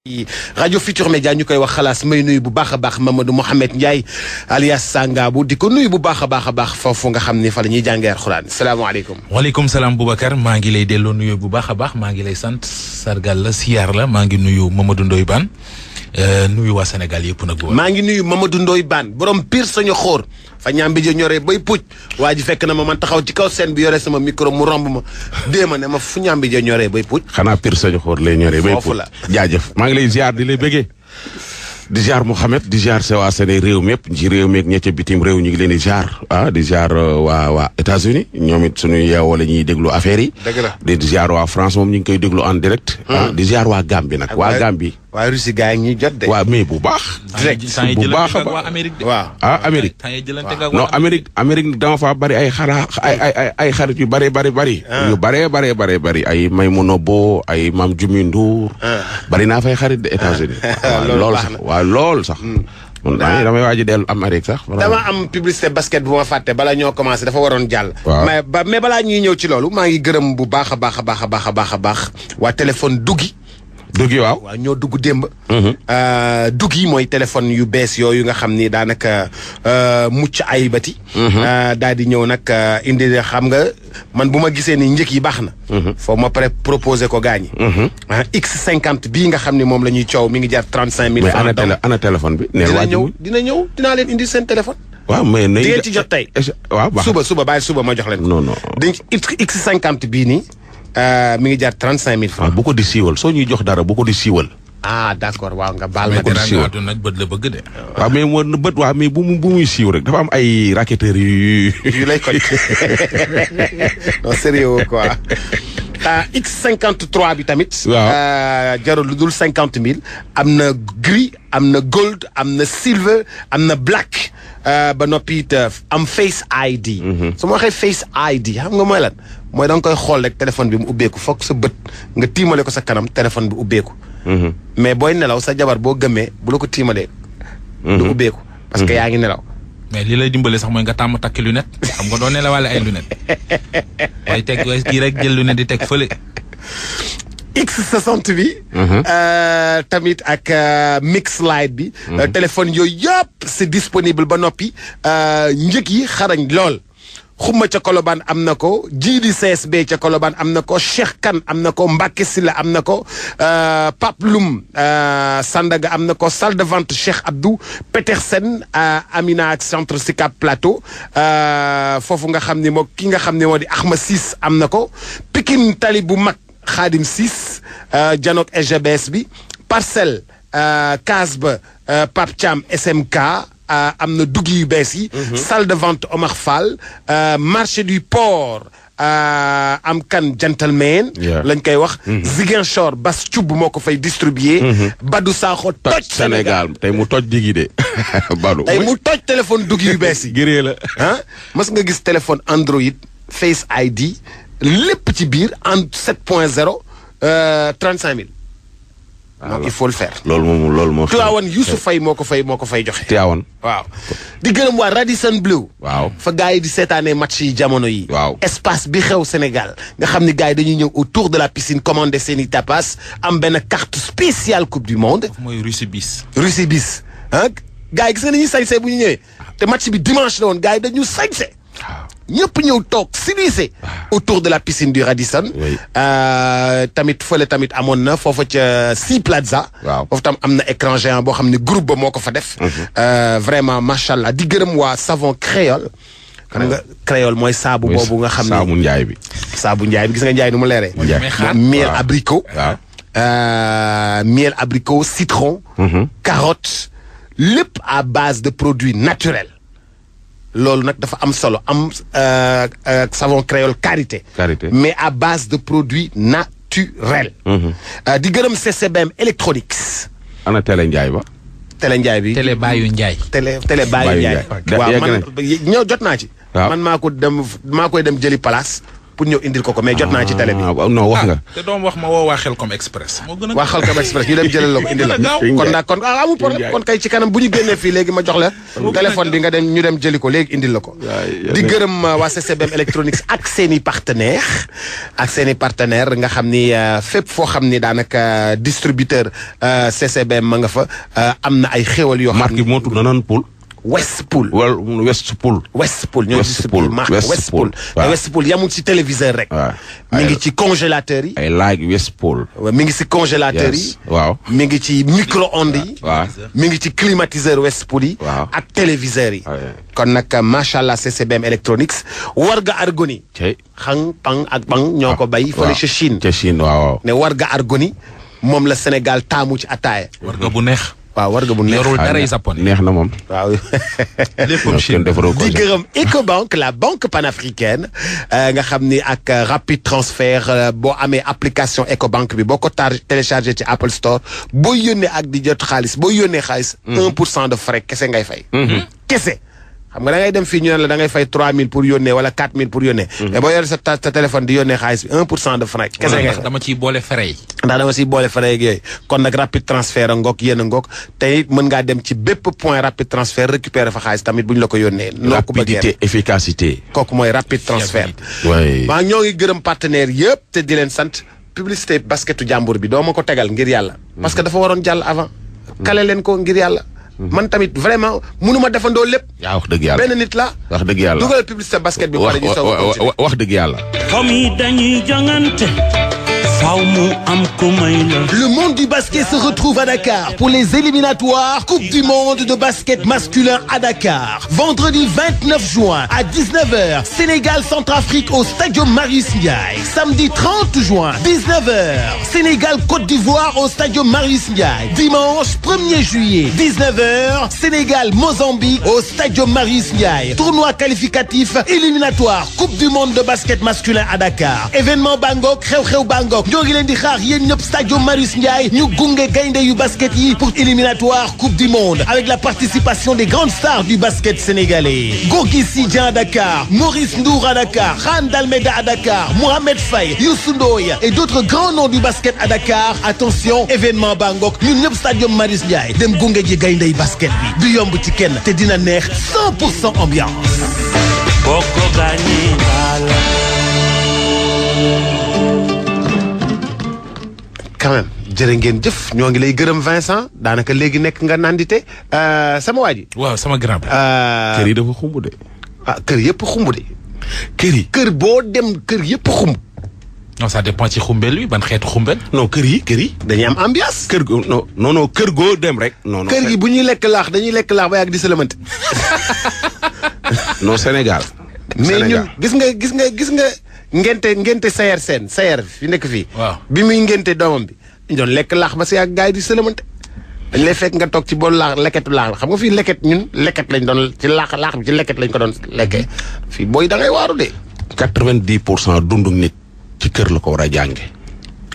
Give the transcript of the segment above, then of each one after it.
rajo Futur Média ñu koy wax xalaas may nuyu bu baax a baax Mamadou Mohamed Ndiaye alias Sangaabu di ko nuyu bu baax a baax foofu nga xam ni fa la ñuy jàngee alxuraan salaamaaleykum. waaleykum salaam Boubacar maa ngi lay delloo nuyu bu baax a baax maa ngi lay sant sargal la siyaar la maa ngi nuyu Mamadou Ndoye Bane nuyu waa Sénégal yëpp nag. maa ngi nuyu Mamadou Ndoye Bane borom pire sañu xóor fa ñaam bi ja ñoree bay pucc waa ji fekk na ma man taxaw ci kaw scène bi yore sama micro mu romb ma déema ne ma fu ñaam bi ja ñoree bay pucc. xanaa pire sañu xóor lay ñoree bay pucc foofu la jaajëf maa ngi lay ziar di lay bëggee di ziar Mouhamed di ziar sa waa Sénégal réew mépp ci réew meeg ña ca bitim réew ñu ngi leen di ziar di ziar waa États-Unis ñoom it suñu yeewoo la ñuy déglu affaire yi. dëgg la di ziar waa France moom ñu ngi koy déglu en direct. di ziar waa Gambie nag waa Gambie. waa Russie gars yi ñuy jot de. waa mais bu baax. bu baax a baax Amérique. waaw Amérique. non Amérique dama faa bari ay ay xarit yu bari. yu bari ay Maimouna Bo ay Mame Dioumi Ndour. bari naa fay xarit de États-Unis. lool sax. man damay waaj a dellu Amérique sax. dama am publicité basket bu ma fàtte bala ñoo commencé dafa waroon jàll. mais balaa ñuy ñëw ci loolu maa ngi gërëm bu baax a baax waa téléphone Duggi. Duggi waaw ñoo dugg démb. Duggi mooy téléphone yu bees yooyu nga xam ni daanaka mucc ayibati. daal di ñëw nag indi xam nga man bu ma gisee ni njëkk yi baax na. foo ma proposé ko gaañi. X50 bii nga xam ni moom la ñuy coow mi ngi jar 35 000 francs. mais ana téléphone bi. dina ñëw dinaa leen indi seen téléphone. waaw mais di ngeen ci jot tey. waaw baax suba bàyyi suba ma jox leen. non. X50 bii nii. mi ngi jar 35 000 francs. bu ko di siiwal soo ñuy jox dara bu ko di siiwal. d'accord waaw nga baal ma. ko di siiwal nag bët la bëgg de. waaw mais war na bët waaw mais bu muy siiw rek dafa am ay racketeurs yu lay koj. non sérieux quoi. X53 bi tamit. waaw jarul lu dul 50 000. am na gris am na gold am na silver am na black. ba noppi it am Face ID. su ma waxee Face ID xam nga mooy lan mooy da nga koy xool rek téléphone bi mu ubbeeku foog sa bët nga tiimale ko sa kanam téléphone bi ubbeeku. mais booy nelaw sa jabar boo gëmmee bu la ko tiimalee. du ubbeeku parce que yaa ngi nelaw. mais li lay dimbale sax mooy nga tàmm takki lunette xam nga doo nelawaale ay lunette waaye kii rek jël lunette di teg fële. X60 bi. tamit ak Mix Lite bi. téléphone yooyu yëpp c'est disponible ba noppi njëg yi xarañ lool. xumma ca Colobane am na ko Jiidi CSB ca Colobane am na ko Cheikh Kane am na ko Mbacke Sylla am na ko Pape Loum Sandaga am na ko salle de vente Cheikh Abdou Petersen Amina ak centre Sicap Plateau foofu nga xam ni moo ki nga xam ne moo di Axma 6 am na ko Pikine Tali bu mag Khadim 6 Janok SGBS bi Parcelles Case ba Pape Thiam SMK am na duggi yu bees yi. salle de vente Omar Fall marché du port am kan gentleman lañ koy wax. Ziguinchor Bass Thioub moo ko fay distribuer. Badou Sakho toj Sénégal tey mu toj digi de Badou. tey mu toj téléphone duggi yu bees yi. gëree la mas nga gis téléphone Android Face ID lépp ci biir en 7.0 35 000. donc il faut le faire. loolu moo. Tivaouane Youssou Faye moo ko fay joxe. Tivaouane. waaw di gërëm waa Radisson Blu. waaw fa gars yi di seetaanee match yi jamono yi. waaw espace bi xew Sénégal nga xam ni gars yi dañuy ñëw autour de la piscine commander seeni tapas am benn carte spéciale coupe du monde. mooy Russie bis. gars yi gis nga ni ñuy sañse bu ñu ñëwee. te match bi dimanche la woon gars yi dañu sañse. ñëpp ñëw toog civilisé autour de la piscine du Radisson. tamit fële tamit amoon na foofa ca Sea Plaza. foofu tam am na écran géant boo xam ne groupe ba moo ko fa def. vraiment macha allah di gërëm waa savon créole. xam nga créole mooy saabu boobu nga xam ne saabu njaay bi. saabu njaay bi gis nga njaay nu mu leeree. miel abricot. miel abricot citron. carotte lépp à base de produits naturels. loolu nag dafa am solo am savon créole karité mais à base de produits naturels. di gërëm CCBM Electronics. ana Télé Ndiaye ba. Télé Ndiaye bi Télé Bayu Ndiaye. Télé Bayu Ndiaye. waaw man ñëw jot naa ci. man maa koy dem jëli place pour ñëw indil ko mais jot naa ci télé bi. non wax nga. te doom wax ma woo waa Xelcom Express. moo gën a waa Xelcom Express ñu dem jëlal la ko indil la kon nag kon amul problème kon kay ci kanam bu ñu génnee fii léegi ma jox la téléphone bi nga dem ñu dem jëli ko léegi indil la ko. di gërëm waa CCBM Electronics ak seeni partenaires nga xam ni fépp foo xam ni daanaka distributeur CCBM ma nga fa am na ay xéwal yoo xam marque bi moo tudd nan Poul. Westpool ñoo distribué marque Westpool te Westpool yamul ci téléviseur rek. mi ngi ci congélateur yi. ay like Westpool. mi ngi ci congélateur yi. waaw mi ngi ci micro-ondes yi. mi ngi ci climatiseur Westpool yi. ak téléviseurs yi. kon nag macha allah CCBM Electronics warga argoni. xang pang ak bang ñoo ko bay. fële ca Chine. ca Chine waaw. ne warga argoni moom la Sénégal taamu ci ataaya. warga bu neex. waaw warga bu neex yorul dara yi sapone neex na moom. waaw. di gërëm Ecobank la banque panafricaine nga xam ni ak rapide transfert boo amee application Ecobank bi boo ko téléchargé ci Apple Store boo yónnee ak di jot xaalis boo yónnee xaalis. 1% de frais kese ngay fay. kese. xam nga da ngay dem fii ñu ne la da ngay fay 3000 pour yónnee wala 4000 pour yónnee. mais boo yore sa téléphone di yónnee xaalis bi 1% de frais. kese nga dama ciy boole frais yi. ndax dama ciy boole frais yooyu kon nag rapide transfert a ngoog yéen a ngoog tey mën ngaa dem ci bépp point rapide transfert récupérer fa xaalis tamit bu ñu la ko yónnee. noo ko bëggee rapidité efficacité. kooku mooy rapide transfert. waay maa ñoo ngi gërëm partenaires yëpp te di leen sant publicité basketu jàmbur bi doo ma ko tegal ngir yàlla. parce que dafa waroon jàll avant. kale leen ko ngir yàlla. man tamit vraiment mënuma defandoo lépp. yaa wax dëgg yàlla benn nit la. wax dëgg yàlla dugal publicité basket bi. pare ñu soog a continuer wax dëgg yàlla. comme dañuy jongante. Le monde du basket se retrouve à Dakar pour les éliminatoires Coupe du monde de basket masculin à Dakar. Vendredi 29 juin à 19h, Sénégal-Centrafrique au Stadium Marius Ndiaye. Samedi 30 juin, 19h, Sénégal-Côte d'Ivoire au Stadium Marius Ndiaye. Dimanche 1er juillet, 19h, Sénégal-Mozambique au Stadium Marius Ndiaye. Tournoi qualificatif éliminatoire Coupe du monde de basket masculin à Dakar. Événement Bangok, xew-xew Bangok. ñoo ngi leen di xaar yéen ñëpp Stadium Marius Ndiaye ñu gunge gaynde yu basket yi pour éliminatoire Coupe du monde avec la participation des grandes stars du basket sénégalais. Gorgui Sy Dieng à Dakar, Maurice Ndour à Dakar, Khan Dalmeda à Dakar, Mohamed Faye, Youssou Ndoye et d'autres grands noms du basket à Dakar. Attention, événement Bangok ñun ñëpp Stadium Marius Ndiaye dem gunge ji gaynde yu basket bi du yomb ci kenn te dina neex 100% ambiance. quand même jërë ngeen jëf ñoo ngi lay gërëm Vincent daanaka léegi nekk nga nandite sama waa ji. waaw sama grand. kër yi dafa xumb de. kër yëpp xumb de. kër boo dem kër yëpp xumb. non ça dépend ci xumbel bi ban xeetu xumbel. non kër yi. dañuy am ambiance. kër go non kër goo dem rek. non kër gi bu ñuy lekk laax dañuy lekk laax ba yàgg di sëlëmante. non Sénégal. mais ñun gis nga. ngente sayer seen sayer fi nekk fii. waaw bi muy ngente doomam bi. ñu doon lekk laax ba si ak gars yi di sëlëmante. dañ lay fekk nga toog ci boolu laax leketu laax xam nga fii leket ñun leket lañ doon ci laax bi ci leket lañ ko doon lekkee. fii booy da ngay waaru de. 90% dundu nit ci kër la ko war a jànge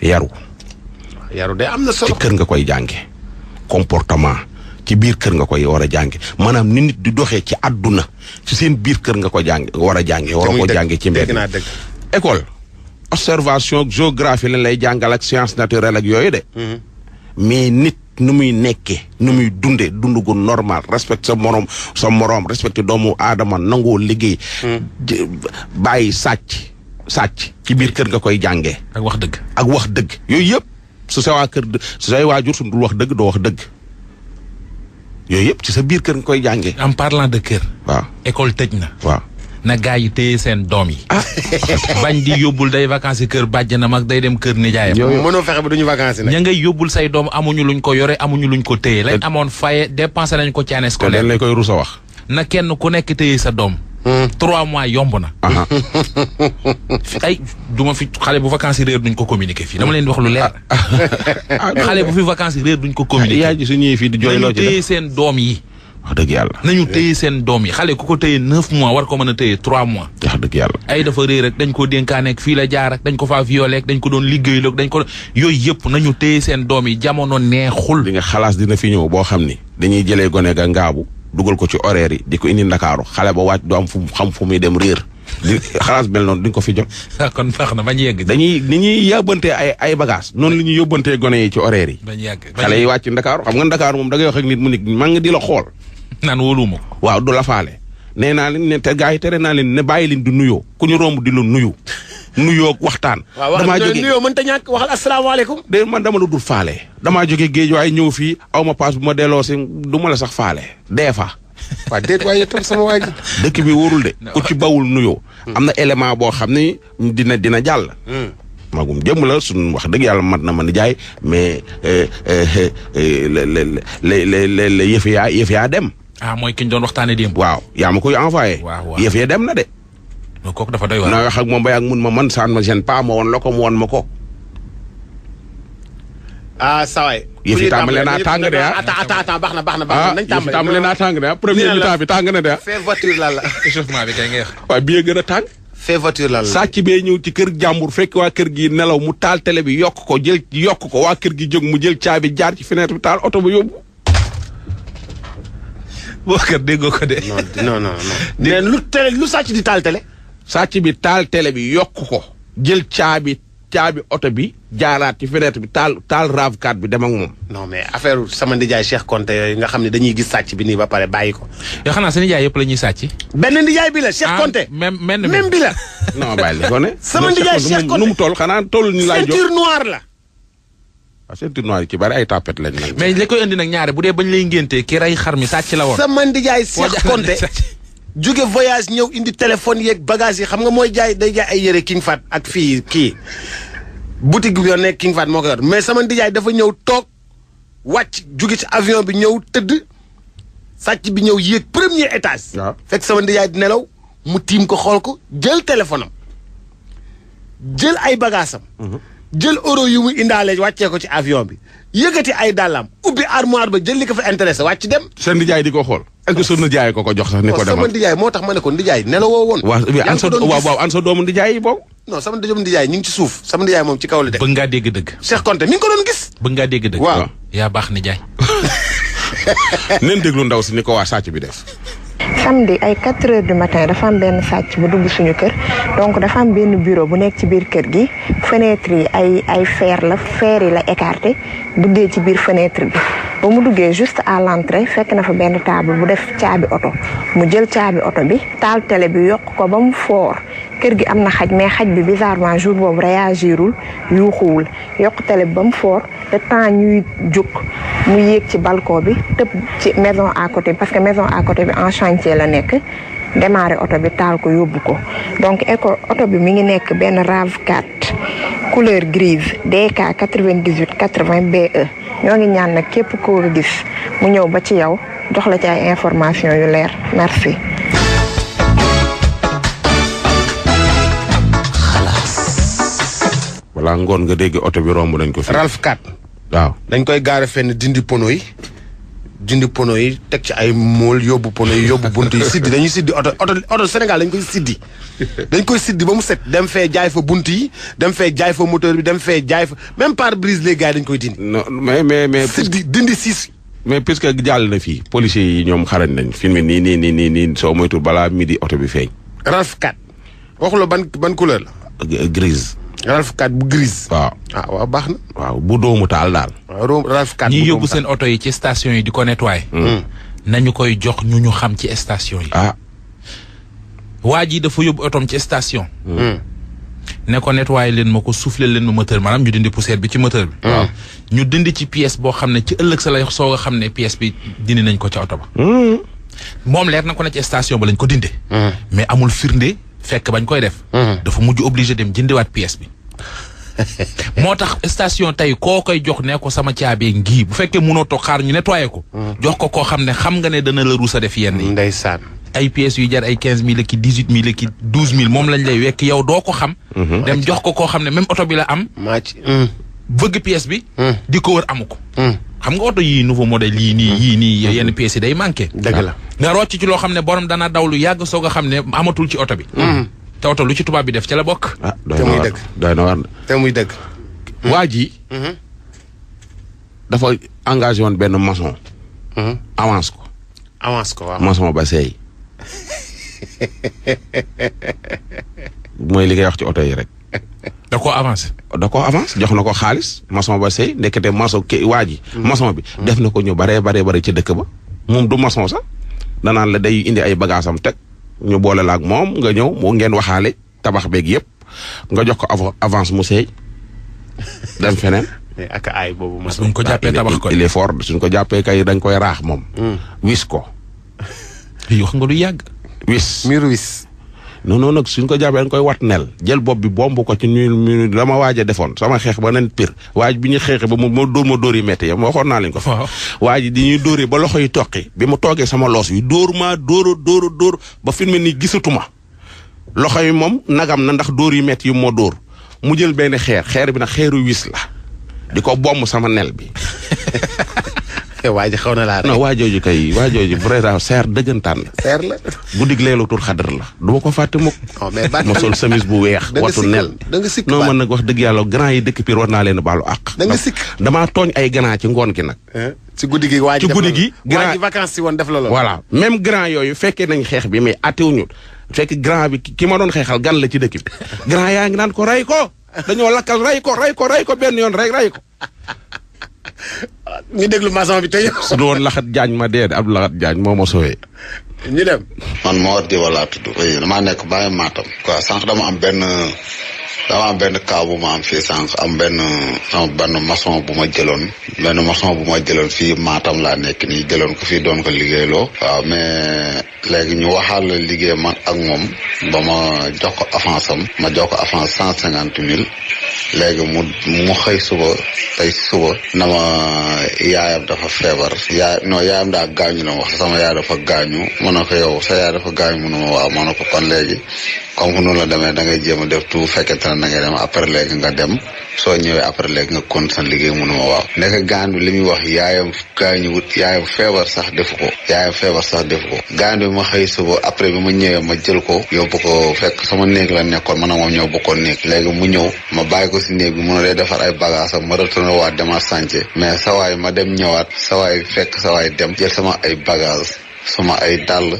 yaru de am na solo. ci kër nga koy jànge comportement ci biir kër nga koy war a jànge maanaam ni nit di doxee ci àdduna ci seen biir kër nga ko jànge war a jànge war a ko jànge ci mbedd école observation géographie lañ lay jàngal ak science naturelle ak yooyu de. mais nit nu muy nekkee nu muy dundee dund gu normal respecte sa moroom respecte doomu aadama nangoo liggéey. bàyyi sàcc ci biir kër nga koy jàngee. ak wax dëgg. yooyu yëpp su sa waa kër su say waajur su dul wax dëgg doo wax dëgg yooyu yëpp ci sa biir kër nga koy jàngee. en parlant de kër. waaw école tëj na. waaw. na gaa yi téye seen doom yi. bañ di yóbbul day vacances kër bàjjanam ak day dem kër nijaayam. mënoo fexe ba duñu vacances nag. ña ngay yóbbul say doom amuñu luñ ko yore amuñu luñ ko téye. lañ amoon faye dépensé nañ ko ci année scolaire. te lay koy rusa wax. na kenn ku nekk téye sa doom. 3 mois yomb na. ay duma fi xale bu vacances yi réer duñ ko communiquer fii dama leen di wax lu leer. xale bu fi vacances yi réer duñ ko communiquer. yaa ji su ñëwee fii di jooyloo ci nañu téye seen doom yi. wax dëgg yàlla. nañu téye seen doom yi xale ku ko téye 9 mois war ko mën a téye 3 mois. wax dëgg yàlla. ay dafa réer rek dañ ko dénkaaneeg fii la jaar ak dañ ko faa violé ak dañ ko doon liggéeyloog dañ ko yooyu yëpp nañu téye seen doom yi jamono neexul. di nga xalaas dina fi ñëw boo xam ni dañuy jëlee gone ga ngaabu dugal ko ci horaire yi di ko indi Ndakaaru xale ba wàcc du am fu xam fu muy dem réer xalaas mel noonu duñ ko fi jot. kon baax na bañ yegg. ni ñuy yóbbantee ay bagages noonu la ñuy yóbbantee gone yi ci horaire yi. bañ yegg xale yi wàcc Ndakaaru xam nga Ndakaaru moom da ngay wax ak nit mu nekk maa ngi di la xool. naan wóoluwuma ko. waaw du la faale. nee naa leen ne te gars yi tere naa leen ne bàyyi leen di nuyoo ku ñu romb di la nuyu. nuyoo waxtaan. damaa jógee nuyoo mënta ñàkk waxal asalaamaaleykum. de man dama la dul faale. damaa jógee géej waaye ñëw fii aw ma paas bu ma delloo si du ma la sax faale. dee fa. waaw déet waaye tam sama waa ji. dëkk bi wóorul de. ku ci bawul nuyoo. am na élément boo xam ne dina jàll. magum jëmm la suñ wax dëgg yàlla mat na ma ni jaay mais le yëf yaa dem. mooy ki ñu doon waxtaanee démb. waaw yaa ma koy envoyé. waaw yëf ya dem na de. non kooku dafa doy waar. naa wax ak moom ba yàgg mun ma man ça ne me gêne pas ma woon la ko mu woon ma ko. sawaay. yëf yi tàmbale naa tàng de attends baax na nañ tàmbale. tàmbale naa tàng de premier mi-temps bi tàng na de fee voiture la échauffement bi kay ngay wax. waaye bi gën a tàng. fee voiture la sàcc bee ñëw ci kër jàmbur fekk waa kër gi nelaw mu taal télé bi yokk ko waa kër gi jóg mu jël caabi jaar ci fenêtre bi taal oto ba yóbbu. boo kër déggoo ko de. non. mais lu sàcc di taal télé. sàcc bi taal télé bi yokk ko jël caabi oto bi jaaraat ci fenêtre bi taal RAV4 bi dem ak moom. non mais affaire sama ndijaay Cheikh Konté yooyu nga xam ne dañuy gis sàcc bi nii ba pare bàyyi ko. yoo xam naa sa nijaay yëpp la ñuy sàcc. benn ndijaay bi la Cheikh Konté. même bi la. non bàyyi li ko ne. sama ndijaay Cheikh Konté nu mu toll xanaa toll ni laay jox ceinture noire la. waaw ceinture noire yi ci bari ay tapet lañ nag. mais li koy indi nag ñaare bu dee bañ lay ngéntee ki rey xar mi sàcc la woon. sama ndijaay Cheikh Konté jóge voyage ñëw indi téléphone yeeg bagage yi xam nga mooy day jaay ay yére King Fat ak fii kii boutique bi yoon nekk King Fat moo ko yor mais sama ndijaay dafa ñëw toog wàcc jóge ci avion bi ñëw tëdd sàcc bi ñëw yéeg premier étage. waaw fekk sama ndijaay di nelaw mu tiim ko xool ko jël téléphone am jël ay bagages am. jël euro yu mu indaale wàccee ko ci avion bi yëkkati ay dàllam ubbi armoire ba jël li ko fa intéressé wàcc dem. seen ndijaay di ko xool. est-ce que sunu ndijaay ko jox sax ni ko demal. sama ndijaay moo tax ma ne ko ndijaay nelawoo woon. waaw an sa doomu ndijaay yi boobu. non sama doomu ndijaay ñu ngi ci suuf sama ndijaay moom ci kaw la de. bëgg ngaa dégg dëgg. Cheikh Konté mi ngi ko doon gis. bëgg ngaa dégg dëgg. waaw yaa baax nijaay. neen déglu ndaw si ni ko waa sàcc bi def. samedi ay 4 heures du matin dafa am benn sàcc bu dugg suñu kër donc dafa am benn bureau bu nekk ci biir kër gi fenêtre yi ay fer yi la écarté duggee ci biir fenêtre bi ba mu duggee juste à l'entrée fekk na fa benn table bu def caabi oto mu jël caabi oto bi taal télé bi yokk ko ba mu foor kër gi am na xaj mais xaj bi bizarrement jour boobu réagirul yuuxuwul yokk télé bi ba mu foor le temps ñuy jóg mu yéeg ci balcon bi tëb ci maison à côté parce que maison à côté bi en chantier la nekk démarré oto bi taal ko yóbbu ko donc oto bi mi ngi nekk benn RAV4 couleur grise DK 98 80 BE ñoo ngi ñaan nag képp koo gis mu ñëw ba ci yow jox la ci ay information yu leer merci. voilà ngoon nga dégg oto bi romb nañ ko fi. RAV4. waaw dañ koy gaare fenn dindi pono yi teg ci ay mool yóbbu pono yi yóbbu bunt yi siddi dañuy siddi oto Sénégal dañ koy siddi dañ koy siddi ba mu set dem fee jaay fa bunt yi dem fee jaay fa moteur bi dem fee jaay fa même pare-brise les gars dañ koy dindi. non mais siddi dindi siis. mais puisque jàll na fii policiers yi ñoom xarañ nañ fi mu nii soo moytu balaa midi oto bi feeñ. RAV4 waxu la ban couleur la. grise. RAV4 bu grise. waaw waaw baax na. waaw bu doomu taal daal. waaw RAV4 ñi yóbbu seen oto yi ci station yi di ko nettoyer. nañu koy jox ñu xam ci station yi. waa ji dafa yóbbu otoom ci station. ne ko nettoyer leen ma ko souffler leen ma moteur maanaam ñu dindi poussière bi ci moteur bi. ñu dindi ci pièce boo xam ne ci ëllëg sa lay soog a xam ne pièce bi dindi nañ ko ca oto ba. moom leer na ko ne ci station ba lañ ko dinde mais amul firnde. fekk bañ koy def. dafa mujj obligé dem jëndiwaat pièce bi. moo tax station tey koo koy jox ne ko sama caabee ngii bu fekkee mënoo toog xaar ñu nettoyé ko. jox ko koo xam ne xam nga ne dana la ruus a def yenn yi. ndeysaan. ay pièces yu jar ay 15000 ak 18000 ak 12000 moom lañ lay wekk yow doo ko xam. dem jox ko koo xam ne même oto bi la am. bëgg pièce bi. di ko wër amu ko. xam nga oto yii nouveau modèle yii nii yenn pièces yi day manqué. dëgg la nga rocc ci loo xam ne borom dana daw lu yàgg soog a xam ne amatul ci oto bi. te oto lu ci tubaab bi def ca la bokk. te muy dëgg doy na war te muy dëgg. waa ji. dafa engagé woon benn maçon. avance ko waaw maçon ba seey. mooy li ngay wax ci oto yi rek. da koo avancé. jox na ko xaalis maçon ba sey ndekete maçon waa ji. maçon bi def na ko ñu baree ci dëkk ba. moom du maçon sax danaan la day indi ay bagages am teg ñu boole la ak moom nga ñëw moo ngeen waxaale tabax beeg yëpp nga jox ko avance mu sey dem feneen. ak ay boobu maçon. suñ ko jàppee tabax ko il est fort suñ ko jàppee kay dañ koy raax moom. wis ko. wax nga lu yàgg. miiru wis. non nag suñ ko jàppee dañ koy wat nel jël bopp bi bomb ko ci ñu dama waaj a defoon sama xeex ba nen pire waaj bi ñu xeexee ba ma dóor yi métti yam waxoon naa leen ko. waaw waaj di ñuy dóoree ba loxo yi toqi bi mu toogee sama loos yi dóor ba fi mu ne nii gisatuma loxo yi moom nagam na ndax dóor yi métti yu moo dóor mu jël benn xeer bi nag xeeru wis la di ko bomb sama nel bi. waa ji xaw na laa rek. non waa jooju vraiment seer dëggantaan la. seer la. guddig Laylatul Qadr la du ma ko fàtte mukk. non mais ma sol chemise bu weex. watu nel da nga sikk non man nag wax dëgg yàlla grand yi dëkk Pire war naa leen baalu àq. da nga sikk damaa tooñ ay grand ci ngoon gi nag. ci guddi gi waa ji ci guddi gi. waa ji vacances si woon def la lool. voilà même grand yooyu fekkee nañ xeex bi mais attéwuñu fekk grand bi ki ma doon xeexal gan la ci dëkk bi. grand yaa ngi naan ko rey ko dañoo lakkal rey ko benn yoon rek rey ko. ñu déglu maçon bi tey. su du woon Laxat Jaañ ma dee Abdou Laxat Jaañ moo ma sowee. ñu dem. man Mor Diba laa tudd. oui damaa nekk bàyyi Matam. quoi sànq dama am benn cas bu ma am fii sànq am benn maçon bu ma jëloon fii Matam laa nekk nii jëloon ko fii doon ko liggéeyloo. waaw mais léegi ñu waxaal la liggéey man ak moom ba ma jox ko avance am ma jox ko avance 150 000 léegi mu xëy tey suba na ma yaayam dafa feebar yaayam daa gaañu la wax sama yaay dafa gaañu ma ne ko yow sa yaay dafa gaañu mu ne ma waaw ma ne ko kon léegi comme que noonu la demee da ngay jéem a def tout fekkente ne da ngay dem après léegi nga dem soo ñëwee après léegi nga continuer sa liggéey mu ne ma waaw nekk gaan bi li muy wax yaayam gaañu wut yaayam feebar sax defu ko gaan bi ma xëy suba après bi ma ñëwee ma jël ko yóbbu ko fekk sama néeg la nekkoon man ak moom ñoo bokkoon néeg léegi mu ñëw ma bàyyi ko si néeg bi mu ne day defar ay bagage am ma retourné waat demaat chantier mais sawaay ma dem ñëwaat sawaay fekk sawaay dem jël sama ay bagage sama ay dàll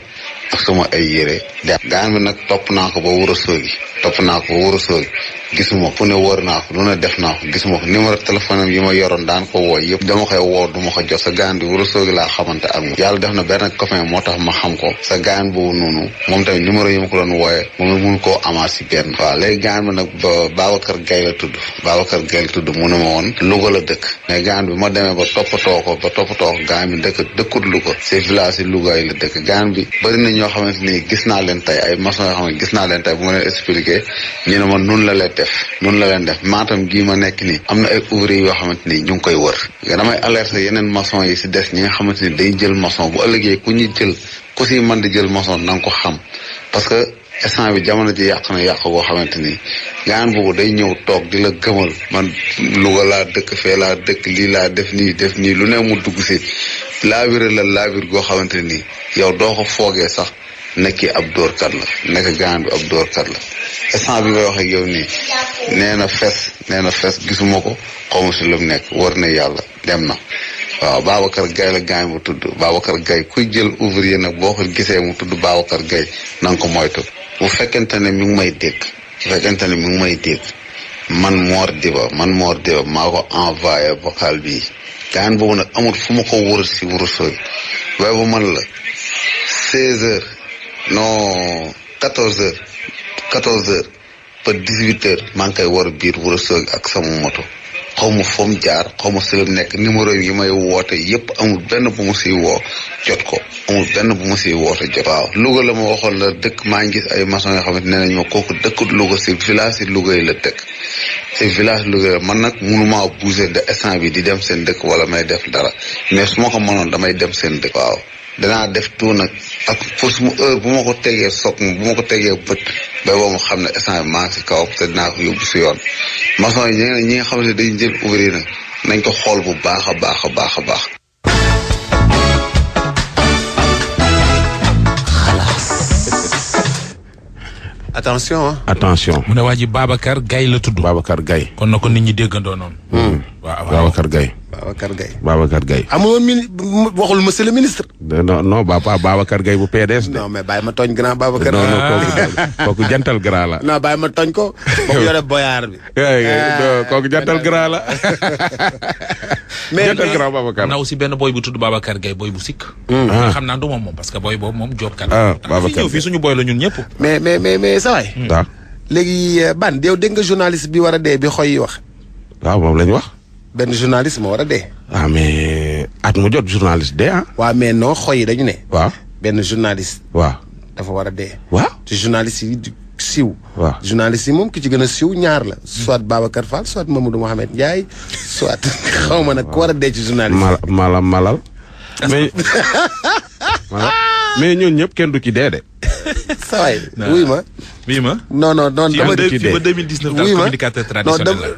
ak sama ay yére dem gaan bi nag topp naa ko ba Ourossogui gisuma fu ne wër naa ko lu ne def naa ko gisuma ko numéro téléphone am yi ma yoroon daan ko woo yëpp dama koy woo du ma ko jot sa gaan bi Ourossogui laa xamante ak moom yàlla def na benn copain moo tax ma xam ko sa gaan boobu noonu moom tamit numéro yi ma ko doon wooyee moom mun koo amaat si benn waaw léegi gaan bi nag Babacar Gaye la tudd mu ne ma woon Louga la dëkk mais gaan bi ma demee ba toppatoo ko gaan bi dëkkut Louga si village yi Louga yi la dëkk gaan bi bëri na ñoo xamante ni gis naa leen tey ay maçon yoo xam ne gis naa leen tey bu ma leen expliqué ñu ne ma noonu la leen def Matam gii ma nekk nii am na ay ouvrier yoo xamante ni ñu ngi koy wër damay alerter yeneen maçon yi si des ñi nga xamante ni day jël maçon bu ëllëgee ku si mën di jël maçon na nga ko xam parce que instant bi jamono ji yàq boo xamante ni gaan boobu day ñëw toog di la gëmal man Louga laa dëkk fee laa dëkk lii laa def nii lu ne mu dugg si laabir goo xamante ni yow doo ko foogee sax nekk ab dóorkat la nekk gaan bi ab dóorkat la instant bi may wax ak yow nii nee na fes gisuma ko xawma si lu mu nekk war na yàlla dem na waaw Babacar Gaye la gaan bu tudd Babacar Gaye kuy jël ouvrier nag boo ko gisee mu tudd Babacar Gaye na nga ko moytu bu fekkente ne mi ngi may dégg man Mor Diba maa ko envoyé vocal bii gaan boobu nag amul fu ma ko wër si Ourossogui waaye bu man la 16h non 14h ba 18h maa ngi koy war biir Ourossogui ak sama moto xaw ma foom jaar xaw ma si la nekk numéro yi may woote yëpp amul benn bu ma siy woo jot ko waaw Louga la ma waxoon la dëkk maa ngi gis ay maçon yoo xamante ne nañ ma kooku dëkkut Louga si village si Louga yi la dëkk si village Louga man nag mënumaa bouger de instant bi di dem seen dëkk wala may def dara mais su ma ko mënoon damay dem seen dëkk waaw danaa def tout nag ak pour suma heure bu ma ko tegee bët ba boo ma xam ne instant bi maa ngi si kaw te dinaa ko yóbbu si yoon maçon yi ñi nga xamante ne dañuy jël ouvrier nag nañ ko xool bu baax a baax. attention. mu ne waa ji Babacar Gaye la tudd. Babacar Gaye. kon na ko nit ñi déggandoo noonu. waaw Babacar Gaye. amul woon waxul monsieur le ministre. non Babacar Gaye bu PDS de. non mais bàyyi ma tooñ grand Babacar. non kooku jantal grand la. non bàyyi ma tooñ ko. boobu yore boyaar bi. kooku jantal grand la. mais jantal grand Babacar. naw si benn boy bu tudd Babacar Gaye boy bu sikk. xam naa du moom parce que boy boobu moom Diop kan. Babacar fii suñu boy la ñun ñëpp. mais sa waay. waaw. léegi ban yow dégg nga journaliste bi war a dee bi xoy yi wax. waaw moom la ñu wax. benn journaliste moo war a dee. ah mais at mu jot journaliste dee ah. waaw mais non xoy yi dañu ne. waaw benn journaliste. waaw. dafa war a dee. waaw. te journaliste yi siiw. waaw journaliste yi moom ki ci gën a siiw ñaar la. soit Babacar Fall soit Mamadou Mohamed Ndiaye soit xaw ma nag ku war a dee ci journaliste. malal mais mais ñooñu ñëpp kenn du ci dee de. saa waay wuy ma. non dama fii ba 2019 daal communicateur traditionnel la.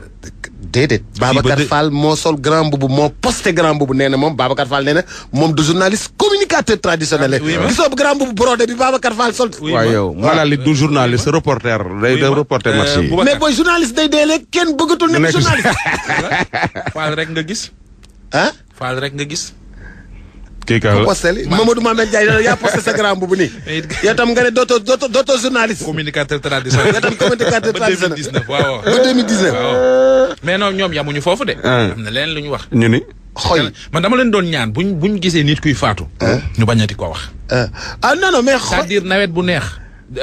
déedéet Babacar Fall moo sol grand boubou moo posté grand boubou nee na moom Babacar Fall nee na moom du journaliste communicateur traditionnel la. gisoo grand boubou brodé bi Babacar Fall sol. waaw yow Malal du journaliste reporter day reporter match yi. mais booy journaliste day dee léegi kenn bëggatul nekk journaliste. Fall rek nga gis. Fall rek nga gis. kii ka la posté li Mamadou Mamed Ndiaye yaa posté sa grand boubou nii. yow tam nga ne dootoo journaliste. communicateur traditionnel. yow tam communicateur traditionnel. ba 2019 waaw. ba 2019. waaw mais non ñoom yamuñu foofu de. am na leen lu ñu wax. ñu ni. xoy man dama leen doon ñaan buñ gisee nit kuy faatu. ñu bañati ko wax. non mais. c'est-à-dire nawet bu neex.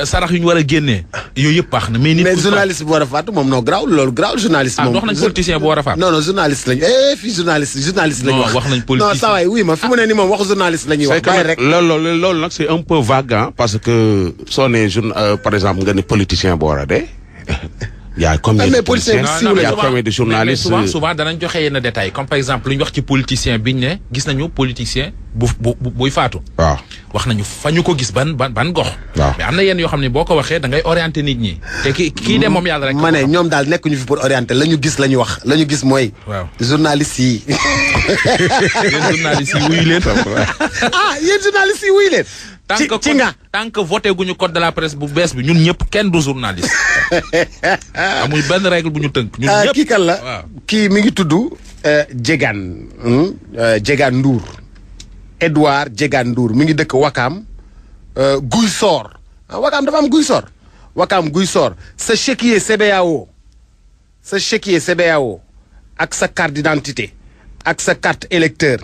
sarax yu ñu war a génnee. yooyu yëpp baax na mais nit. mais journaliste bu war a faatu moom non graw loolu graw journaliste. moom wax nañ politicien bu war a faatu. non journaliste lañu fii journaliste lañu wax. wax nañ politicien non saa waay oui ma fi mu ne nii moom waxu journaliste la ñuy wax. bàyyi rek loolu nag c'est un peu vague parce que soo nee par exemple nga ne politicien bu war a dee. y a combien de politiciens y a combien de journalistes. souvent danañ joxe yenn détails comme par exemple lu ñu wax ci politicien biñ ne gis nañu politicien buy faatu. waaw wax nañu fa ñu ko gis ban gox. waaw mais am na yenn yoo xam ne boo ko waxee da ngay orienté nit ñi. te kii de moom yàlla rek. ma ne ñoom daal nekkuñu fi pour orienter la ñu gis la ñu wax la ñu gis mooy. waaw journalistes yi. yéen journalistes yi wuyu leen. yéen journalistes yi wuyu leen. ci nga tant que voté guñu code de la presse bu bees bi ñun ñëpp kenn du journaliste. amul benn règle bu ñu tënk. ñun ñëpp kii kan la kii mi ngi tudd Diegane Ndour Edouard Diegane Ndour mi ngi dëkk Wakaam Guy Sor Wakaam dafa am Guy Sor Wakaam Guy Sor sa chéquier CBAO ak sa carte d'identité ak sa carte électeur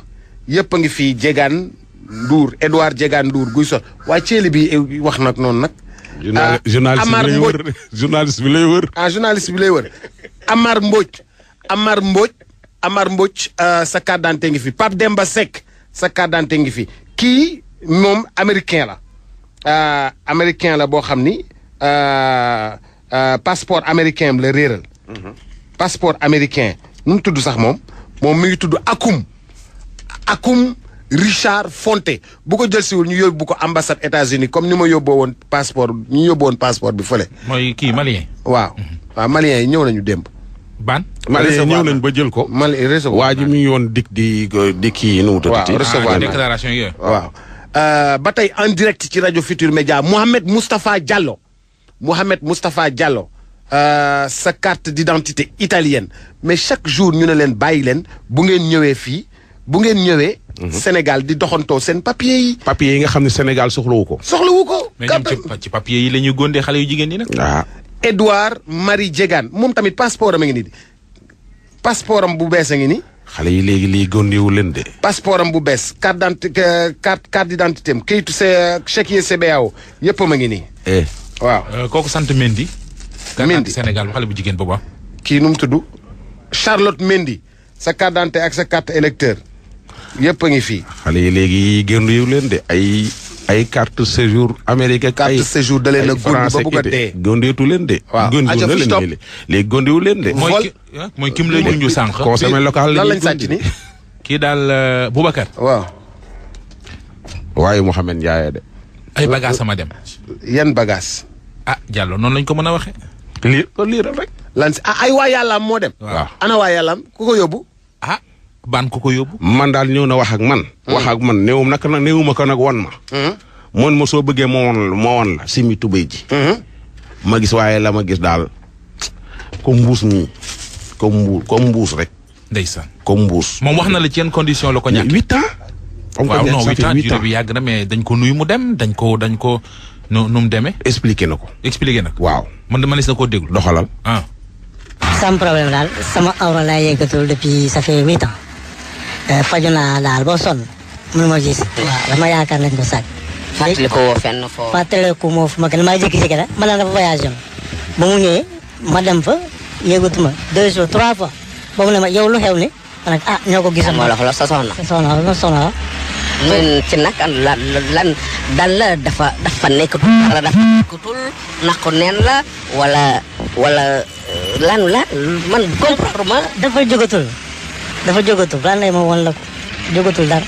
yëpp a ngi fii Diegane Ndour Edouard Diegane Ndour Guy Sor waaye ceeli bi wax nag noonu nag. journaliste bi lay wër. journaliste bi lay wër. Amar Mbodj sa carte d'identité ngi fi Pape Demba Seck sa carte d'identité ngi fi kii moom américain la boo xam ni passeport américain la réeral. passeport américain nu mu tudd sax moom mi ngi tudd Akum Richard Fonté bu ko jël siwul ñu yóbbu ko ambassade États-Unis comme ni ma yóbboo woon passeport bi fële. mooy kii malien. waaw malien yi ñëw nañu démb. malien yi ñëw nañ ba jël ko. malien recevoir waa ji mi ngi woon di kii nu mu tuddati. waaw recevoir déclaration yooyu. waaw ba tey en direct ci rajo Futur Média Mohamed Moustapha Diallo sa carte d'identité italienne mais chaque jour ñu ne leen bàyyi leen bu ngeen ñëwee fii bu ngeen ñëwee. Sénégal di doxantoo seen papier yi. papier yi nga xam ne Sénégal soxlawu ko. mais ñoom ci papier yi la ñuy góondee xale yu jigéen ñi nag. Edouard Marie Diegane moom tamit passeport am a ngi nii passeport am bu bees a ngi nii. xale yi léegi lii góondeewu leen de. passeport am bu bees carte d'identité am kayitu chéquier CBAO yëpp a ngi nii. waaw kooku sant Mendy. Mendy Sénégal xale bu jigéen boobu kii nu mu tudd Charlotte Mendy sa carte d'identité ak sa carte électeur yëpp a ngi fii. xale yi léegi góondeewu leen de ay carte séjour américain. carte séjour da leen a góondi ba bugg a dee. góondeetu leen de. waaw góondiwu na leen léegi góondiwu leen de. mooy kim lay junj sànq. consommé local lan lañ sàcc ni. kii daal Boubacar. waaw. waaye Mouhamed Ndiaye de. ay bagages sama dem. yan bagages. Diallo noonu lañ ko mën a waxee. lii rek. lan si ay waa yàllaam moo dem. waaw ana waa yàllaam ku ko yóbbu. ban ku ko yóbbu. man daal ñëw na wax ak man. wax ak man néewuma ko nag won ma. moon ma soo bëggee moo won la simi tubéy ji. ma gis waaye la ma gis daal comme mbuus mi comme mbuus rek. ndeysaan comme mbuus. moom wax na la ci yenn condition la ko ñàkk. 8 ans. waaw non 8 ans durée bi yàgg na mais dañ ko nuyu mu dem dañ ko nu mu demee. expliqué na ko. waaw. man de manis na koo déglu. doxalal. sans problème daal sama awra laa yeggatul depuis ça fait 8 ans. faju naa daal boo sonn mënu ma gis. waaw dama yaakaar nañ ko sàcc. fàttali ko woo fenn foo. fàttali ko moo fu ma gën maa jékki-jékki rek ma dafa voyage ba mu ñëwee ma dem fa yëgatuma 2 jours 3 fois ba mu ne ma yow lu xew ni ma ne ñoo ko gisoon. moo la xoolal sa soxna. soxna ñun ci nag lan dal la dafa nekkatul wala dafa nekkatul naqu neen la wala lan la man comprendre ma. dafa jógatul lan lay ma woon la ko jógatul dara.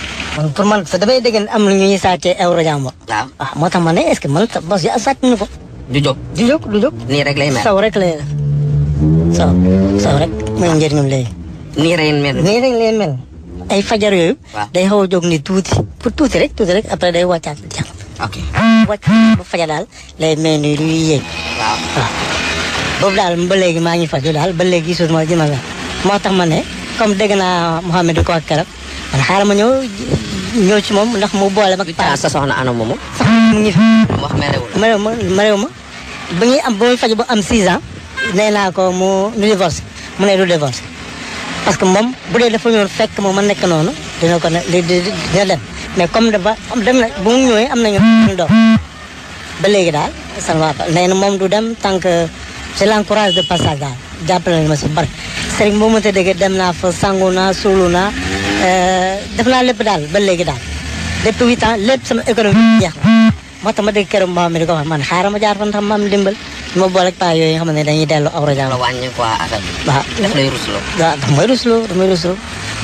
pour man sa damay dégg am lu ñuy sàccee euro jàmbur. waaw moo tax ma ne est-ce que man bos yi sàcc ñu ko. du jóg. nii rek lay mel. saw rek lay saw rek mooy njëriñam léegi. nii rek lay mel. ay fajar yooyu. day xaw a jóg ni tuuti pour tuuti rek après day wàccaat jàpp. ok wàcc bu fajar daal lay mel ni luy yéeg. waaw boobu daal ba léegi maa ngi faju daal ba léegi gisuma ji ma la moo tax ma ne comme dégg naa Mouhamed ko ak keroog man xaaral ma ñëw ci moom ndax mu boole mag. sa soxna ana moomu. mu ngi fi. wax merew ma ba ñuy am ba muy faju ba am 6 ans nee naa ko mu divorce mu ne du divorce. parce que moom bu dee dafa ñëw fekk moom ma nekk noonu dina ko ne dina dem mais comme dafa dem na bu mu ñëwee am nañu doom ba léegi daal ça ne va pas nee na moom du dem tant que je l'encourage de passage daal jàppale na ma si bari sëriñ boo mënta dégg dem naa fa sangu naa suulu naa def naa lépp daal ba léegi daal depuis 8 ans lépp sama économie jeex na moo tax ma dégg keroog mbaam mi di ko wax man xaaral ma jaar fa ndax ma am dimbal ma boole ak paa yooyu nga xam ne dañuy dellu awra jàmm. la wàññi quoi affaire bi. waaw daf lay rusloo. waaw damay rusloo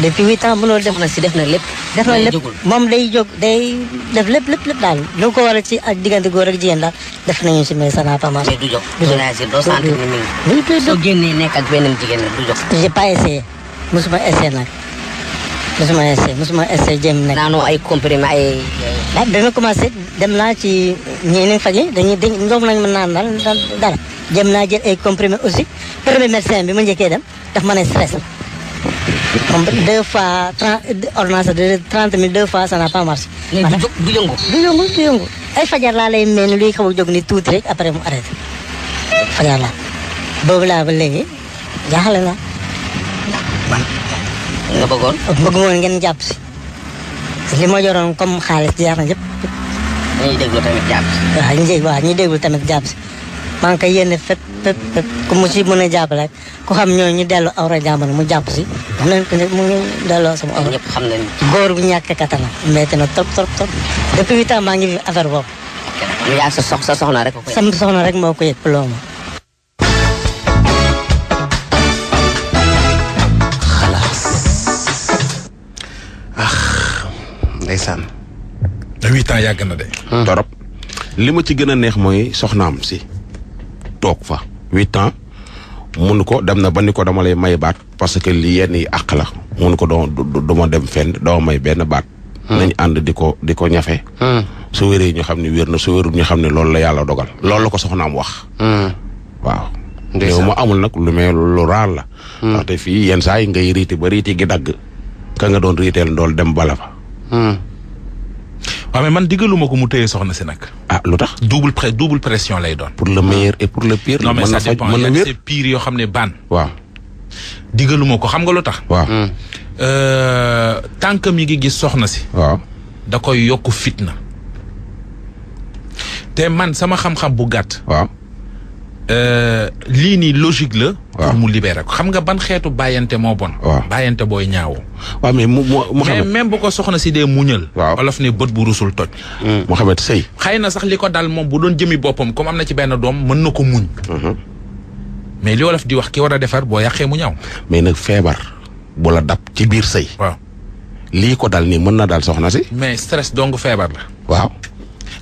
depuis 8 ans mënul def. def na lépp. def na lépp moom day jóg day def lépp daal lu ko war a ci ak diggante góor ak jigéen daal def nañu si mais ça n'a pas marché. mais du jóg. du réagir doo sentir ni mi ngi. soo génnee nekk ak beneen jigéen la du jóg. j'ai pas essayé musuma essayé jéem nekk. naanoo ay comprimé ay. waaw bi ma commencé dem naa ci ñeneen faje dañuy ñoom lañ mën naan daal dara jéem naa jël ay comprimé aussi premier médecin bi ma njëkkee dem daf ma ne stress moom 2 fois 30 ordonnance de 30 000 2 fois ça n'a pas marché. mais du yëngu. ay fajar laa lay mel ni luy xaw a jóg ni tuuti rek après mu arrêté fajar laa boobu laa ba léegi jaaxle na. nga bëggoon. bëgg moon ngeen jàpp si li ma yoroon comme xaalis jaar na yëpp. ñuy déglu tamit jàpp si. waaw ñuy déglu tamit jàpp si maa ngi koy yéene fépp ku mu si mën a jàpp rek ku xam ñooñu ñu dellu awra jàmbur mu jàpp si. xam nañ ko mu ngi delloo sama awra. ñëpp xam nañu. góor bu ñàkk kattan metti na trop depuis 8 ans maa ngi fi affaire boobu. mais yaa sa soxna rek. sama soxna rek moo ko yëg loo ma. ndeysaan. 8 ans yàgg na de. torop li ma ci gën a neex mooy soxnaam si toog fa 8 ans mun ko dem na ba ni ko dama lay may baat parce que li yenn yi àq la mun ko du ma dem fenn doo may benn baat. nañ ànd di ko ñafe. su wéree ñu xam ne wér na su wérul ñu xam ne loolu la yàlla dogal loolu la ko soxnaam wax. waaw. ndeysaan yow ma amul nag lu mais lu raar la. ndaxte fii yenn saa yi ngay riiti ba riiti gi dagg ka nga doon riiteel ndool dem bala fa. waaw mais man diggaluma ko mu téye soxna si nag. ah lu tax. double pression lay doon. pour le meilleur et pour le pire. non mais ça dépend mën na wér c'est pire yoo xam ne baan. waaw. diggaluma ko xam nga lu tax. waaw. tant que mi ngi gis soxna si. waaw. da koy yokk fitna. te man sama xam-xam bu gàtt. waaw. lii nii logique la. waaw pour mu libérer ko xam nga ban xeetu bàyyante moo bon. waaw bàyyante booy ñaawoo. waaw mais mais même bu ko soxna si dee muñal. waaw olof ne bët bu rusul toj. Mouhamed sëy. xëy na sax li ko dal moom bu doon jëmi boppam comme am na ci benn doom mën na ko muñ. mais li wolof di wax ki war a defar boo yàqee mu ñaaw. mais nag feebar bu la dab ci biir sëy. waaw lii ko dal nii mën na dal soxna si. mais stress dong feebar la. waaw.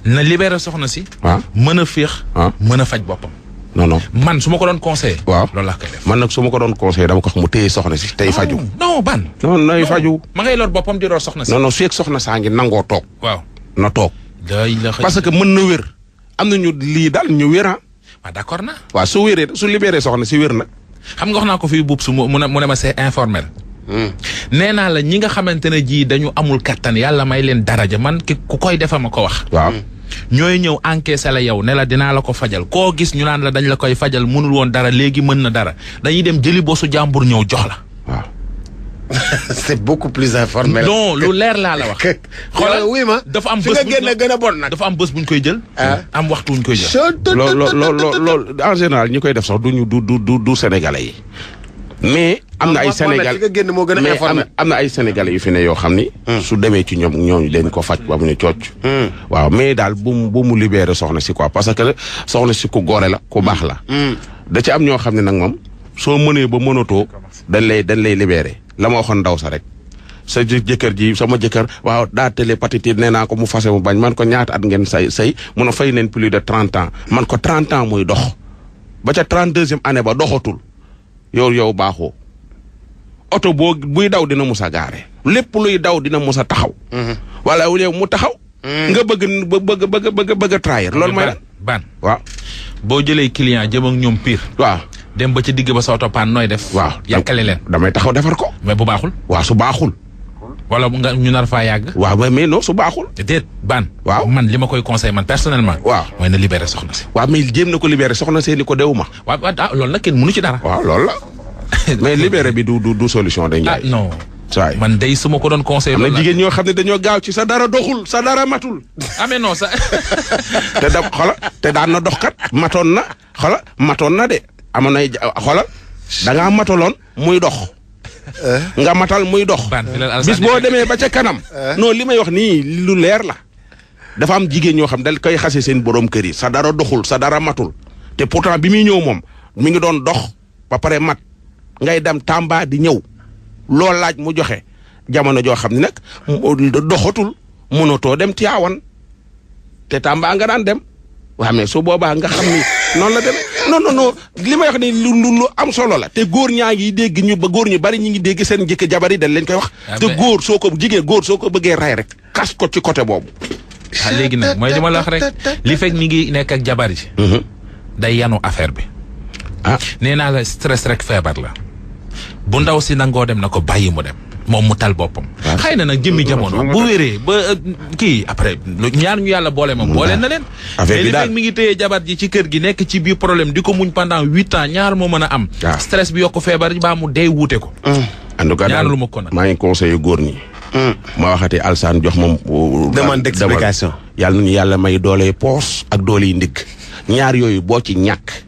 na libérer soxna si. waaw mën a féex. mën a faj boppam. non man su ma ko doon conseillé. waaw loolu laa koy def. man nag su ma ko doon conseillé dama ko wax mu téye soxna si tey faju. non ban. non nay faju. ma ngay lor boppam di lor soxna si. non su yeeg soxna saa ngi nangoo toog. waaw na toog. parce que mën na wér. am na ñu lii daal ñu wér ah. waaw d'accord na. waaw su wéree su libéré soxna si wér nag. xam nga wax naa ko fii buub su mu ne ma c'est informel. nee naa la ñi nga xamante ne ji dañu amul kattan yàlla may leen daraja man ku koy defa ma ko wax. waaw. ñooy ñëw encaissé la yow ne la dinaa la ko fajal koo gis ñu naan la dañ la koy fajal mënul woon dara léegi mën na dara dañuy dem jëli bosu jàmbur ñëw jox la. waaw. c'est beaucoup plus informel. non lu leer laa la wax. xoolal wuy ma dafa am fi bés nga génne gën a bon nag. dafa am bés buñ koy jël. am waxtu wuñ koy jël. loolu en général ñi koy def sax du sénégalais yi. mais am na ay sénégal moo gën a informel am na ay sénégalais yu fi ne yoo xam ni. su demee ci ñooñu leen ko faj ba mu ne cooc. waaw mais daal bu mu libéré soxna si quoi parce que soxna si ku góore la ku baax la. da ci am ñoo xam ne nag moom soo mënee ba mënatoo dañ lay libéré la ma waxoon ndaw sa rek sa jëkkër ji sama jëkkër waaw daa télépatite nee naa ko mu fase mu bañ man ko ñaata at ngeen say mun a fay neen plus de 30 ans man ko 30 ans muy dox ba ca 32e année ba doxatul yow baaxoo oto buy daw dina mus a gaare lépp luy daw dina mus a taxaw. wala yow mu taxaw. nga bëgg a trahir loolu mooy ban waaw. boo jëlee client jëm ak ñoom pire. waaw. dem ba ci digg ba sa oto paan nooy def. waaw yàkkale leen. damay taxaw defar ko. mais bu baaxul. waaw su baaxul. wala nga ñu nar faa yàgg. waaw mais non su baaxul. déet ban. waaw man li ma koy conseil man personnellement. waaw mooy na libéré soxna si. waaw mais jéem na ko libéré soxna see ni ko dew ma. waaw loolu nag kenn mënu ci dara. waaw loolu la. mais libéré bi du solution dañ jaay. non. saay man day su ma ko doon conseil. am na jigéen ñoo xam ne dañoo gaaw ci sa dara doxul sa dara matul. mais non sa. te daan na dox kat matoon na de amoon nay xoolal da ngaa mataloon muy dox. nga matal muy dox. bis boo demee ba ca kanam. non li may wax nii lu leer la. dafa am jigéen ñoo xam dañ koy xase seen borom kër yi sa dara doxul sa dara matul te pourtant bi muy ñëw moom mi ngi doon dox ba pare mat ngay dem Tamba di ñëw loolu laaj mu joxe jamono joo xam ne nag doxatul mënatoo dem Tiwaawan te Tamba nga daan dem waaw mais su boobaa nga xam ni noonu la demee non li may wax ni lu am solo la te góor ñaa ngi dégg góor ñu bari ñi ngi dégg seen njëkk jabar yi dañ leen koy wax. te góor soo ko bëggee ray rek kas ko ci côté boobu. léegi nag mooy li ma la wax rek li fekk mi ngi nekk ak jabar ji. day yanu affaire bi. nee naa la stress rek feebar la. bu ndaw si nangoo dem na ko bàyyi mu dem moom mu tal boppam. xëy na nag jëmmi jamono bu wéree ba kii après ñaar ñu yàlla boole moom boole na leen. mais li fekk mi ngi téye jabar ji ci kër gi nekk ci biir problème di ko muñ pendant 8 ans ñaar moo mën a am. stress bi yokk feebar baa mu dee wuute ko. en tout cas ñaanalu ma ko nag maa ngi conseillé góor ñi. ma waxati Alsaan jox moom. demande d'explication. yàlla nañu yàlla may doole poos ak doole yi ndigg ñaar yooyu boo ci ñàkk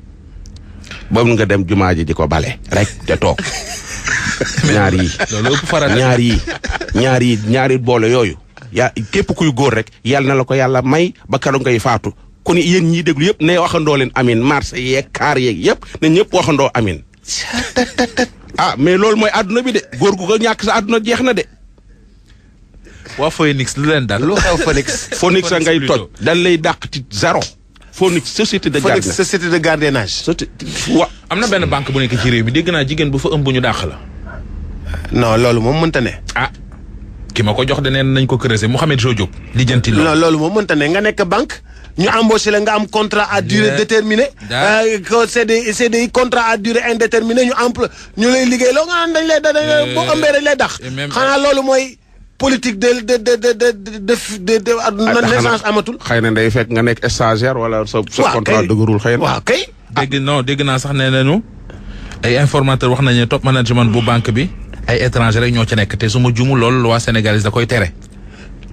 ba nga dem jumaa ji di ko bale rek te toog. ñaar yi loolu ëpp faral ñaari boole yooyu képp kuy góor rek yàlla na la ko yàlla may ba keroog ngay faatu kon yéen ñiy déglu yëpp ne waxandoo leen amin marché yeeg kaar yeeg yëpp ne ñëpp waxandoo amin mais loolu mooy àdduna bi de góor gu ko ñàkk sa àdduna jeex na de. waa Phoenix lu leen dal. lu xew Phoenix. Phoenix a ngay toj dañ lay dàq ci zéro. Phoenix société de gardiennage. Phoenix société de gardiennage. am na benn banque bu nekk ci réew mi dégg naa jigéen bu fa ëmb ñu dàq la. non loolu moom mënta ne. ki ma ko jox de neen nañ ko creuser Mouhamed Jo Diop. lijjanti loolu non loolu moom mënta ne nga nekk banque. ñu embauché la nga am contrat à durée déterminée. CDI contrat à durée indéterminée ñu lay liggéey loo nga naan dañ lay boo ëmbee dañ lay dàq. xanaa loolu mooy. politique de naissance amatul. xëy na day fekk nga nekk stagiaire wala sa contrat dëgërul xëy na. waaw kay. dégg naa sax nee nañu ay informateur wax nañu top management bu banque bi ay étranger rek ñoo ci nekk te su ma jumu loolu loi sénégalaise da koy tere.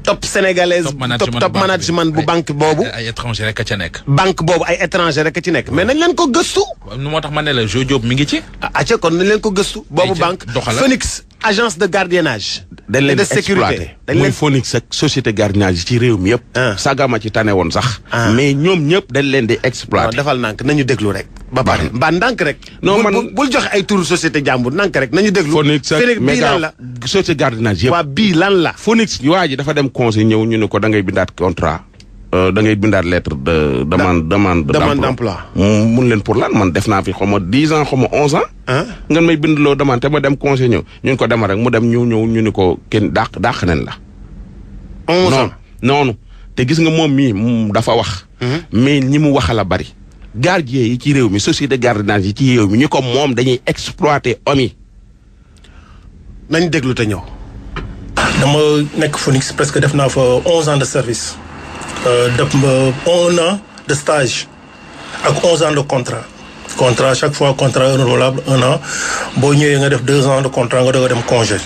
top management bu banque boobu. ay étranger rek a ca nekk. banque boobu ay étranger rek a ci nekk mais nañ leen ko gëstu. moo tax ma ne la Jo Diop mi ngi ci. kon nañ leen ko gëstu. boobu banque Phoenix agence de gardiennage. dañ leen di exploité muy Phoenix ak société gardiennage ci réew mi yëpp. sagama ci tane woon sax. mais ñoom ñëpp dañ leen di exploité. defal nànk nañu déglu rek. ba pare mbaa ndànk rek. non man bul joxe ay turu société jàmbur ndànk rek nañu déglu. Phoenix ak bii lan la société gardiennage yëpp. waa bii lan la. Phoenix waa ji dafa dem conseil ñëw ñu ne ko da ngay bindaat contrat. da ngay bindaat lettre de demande d'emploi. mun leen pour lan man def naa fi xaw ma 10 ans xaw ma 11 ans. ngeen may bindloo demande te ma dem conseil ñëw ñun ko demal rek mu dem ñu ni ko kenn dàq nañ la. 11 ans noonu te gis nga moom mii dafa wax. mais ñi mu wax la bari. gardien yi ci réew mi société de gardiennage yi ci réew mi ñu ko moom dañuy exploiter hommes yi. nañ déglu te ñëw. dama nekk Phoenix presque def naa fa 11 ans de service def 1 an de stage ak 11 ans de contrat chaque fois contrat renouvelable 1 an boo ñëwee nga def 2 ans de contrat nga doog a dem congé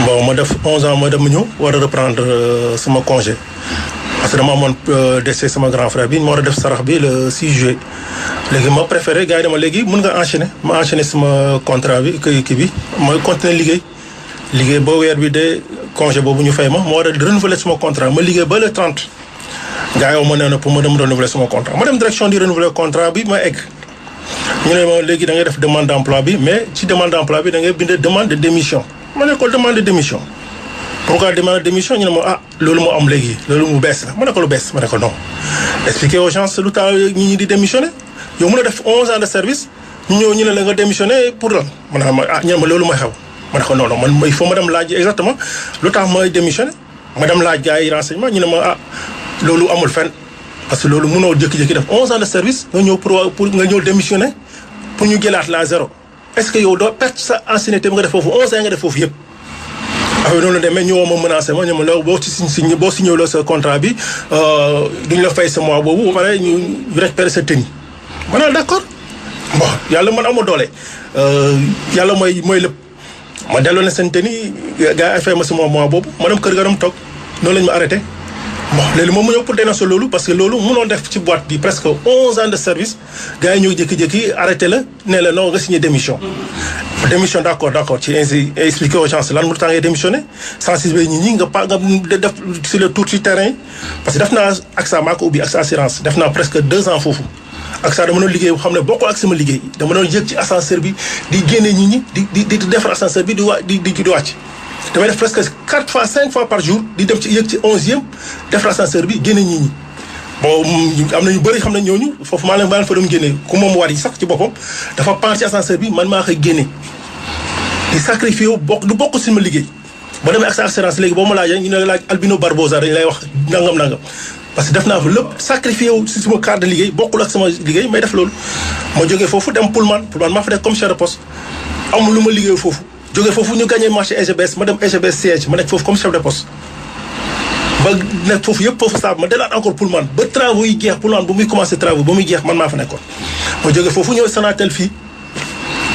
bon ma def 11 ans ma dem ñëw war a reprendre sama congé parce que dama amoon décès sama grand frère bi ma war a def sarax bi le 6 juillet léegi ma préféré gars yi dama léegi mën nga enchaîner ma enchaîner sama contrat bi kii bi mooy continuer liggéey ba weer bi de congé boobu ñu fay ma war a renouveler sama contrat ma liggéey ba le 30 gars yi ma nee na pour ma dem renouveler sama contrat ma dem direction di renouveler contrat bi ma egg ñu ne ma léegi da ngay def demande d'emploi bi mais ci demande d'emploi bi da ngay bind demande de démission ma ne ko demande de démission pourquoi demande de démission ñu ne ma loolu moo am léegi loolu mu bees la ma ne ko lu bees ma ne ko non expliquer aux gens lu tax ñi di démissionner yow mën a def 11 ans de service ñu ñëw ñu ne la nga démissionner pour lan ma ne ñu ne ma loolu mooy xew ma ne ko non man il faut ma dem laaj exactement lu tax may démissionné ma dem laaj gars yi renseignement ñu ne ma loolu amul fenn parce que loolu mënoo jékki-jékki def 11 ans de service nga ñëw pour nga ñëw démissionné pour ñu jëlaat la zéro est-ce que yow doo perte sa ancienneté bi nga def foofu 11 ans nga def foofu yëpp. waaw noonu la demee ñëwoo ma menacé ma ñu ma loolu boo signé la sa contrat bi duñ la fay sa mois boobu ba pare ñu récupérer sa tenue ma ne d'accord bon yàlla man amoo doole yàlla mooy lépp. ma delloo na seen tenue gars yi fay ma sama mois boobu ma dem kër ga dem toog noonu lañ ma arrêté bon léegi moom mu ñëw pour dénoncer loolu parce que loolu mënoon def ci boîte bi presque 11 ans de service gars yi ñëw jékki-jékki arrêté la ne la non nga signé démission. démission d'accord ci expliquer aux gens lan mu tax ngay démissionné sensibiliser ñi nga def sur le tour ci terrain parce que def naa AXA maa ko ubbi AXA assurance def naa presque 2 ans foofu. ak ça dama doon liggéey boo xam ne bokkul ak sama liggéey dama doon yëg ci ascenseur bi di génne nit ñi di defar ascenseur bi di wàcc damay def presque 4 fois 5 fois par jour di dem ci yëg ci 11e defar ascenseur bi génne nit ñi bon am na ñu bëri xam ne ñooñu foofu maa leen fa doon génne ku moom war yi sax ci boppam dafa paan ci ascenseur bi man maa koy génne di sacrifié wu du bokk si ma liggéey ba demee ak sa assurance léegi boo ma laajee ñu ne laaj Albino Barbosa dañu lay wax nangam parce que def naa fa lépp sacrifié wu si suma cadre de liggéey bokkul ak sama liggéey may def loolu ma jógee foofu dem Pullman maa fa def comme chef de poste amul lu ma liggéey foofu jógee foofu ñu gagné marché EGBS ma dem EGBS siège ma nekk foofu comme chef de poste ba nekk foofu yëpp foofu saa ma delaat encore Pullman ba travaux yi jeex Pullman ba muy commencé travaux ba muy jeex man maa fa nekkoon ma jógee foofu ñëw Sonatel fii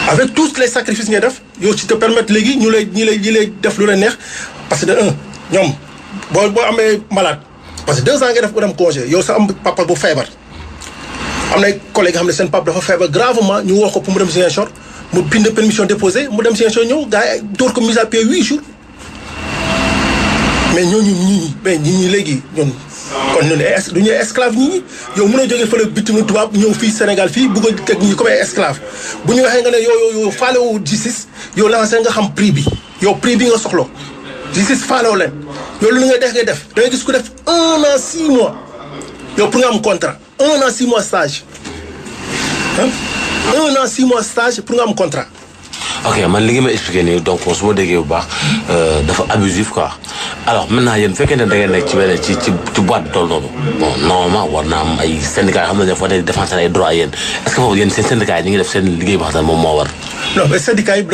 avec tous les sacrifices ngay def yow ci te permettre léegi ñu lay def lu la neex parce que de ñoom boo amee malade parce que 2 ans nga def ko dem congé yow sa am papa bu feebar am na ay collègues xam ne seen papa dafa feebar gravement ñu woo ko pour mu dem Ziguinchor mu bind permission déposée mu dem Ziguinchor ñëw gars yi door ko mise à pied 8 jours mais ñooñu ñi léegi ñun kon ñun du ñuy esclave ñi yow mën a jógee fële bitim tubaab ñëw fii Sénégal fii bëgg a teg ñi comme ay esclave bu ñu waxee nga ne yow faalewu justice yow lancé nga xam prix bi yow prix bi nga soxla justice faalewu leen yow lu ngay def da ngay gis ku def 1 an 6 mois yow pour nga am contrat 1 an 6 mois stage 1 an 6 mois stage pour nga am contrat. ok man li nga ma expliqué nii donc su ma déggee bu baax dafa abusif quoi alors maintenant yéen bu fekkee ne da ngeen nekk ci boîte bi toll noonu bon normalement war naa am ay syndicats yoo xam ne dafa nekk défense ay droits yéen est-ce que foofu yéen seen syndicats yi ñu ngi def seen liggéey boo xam ne moom moo war. non mais syndicats yi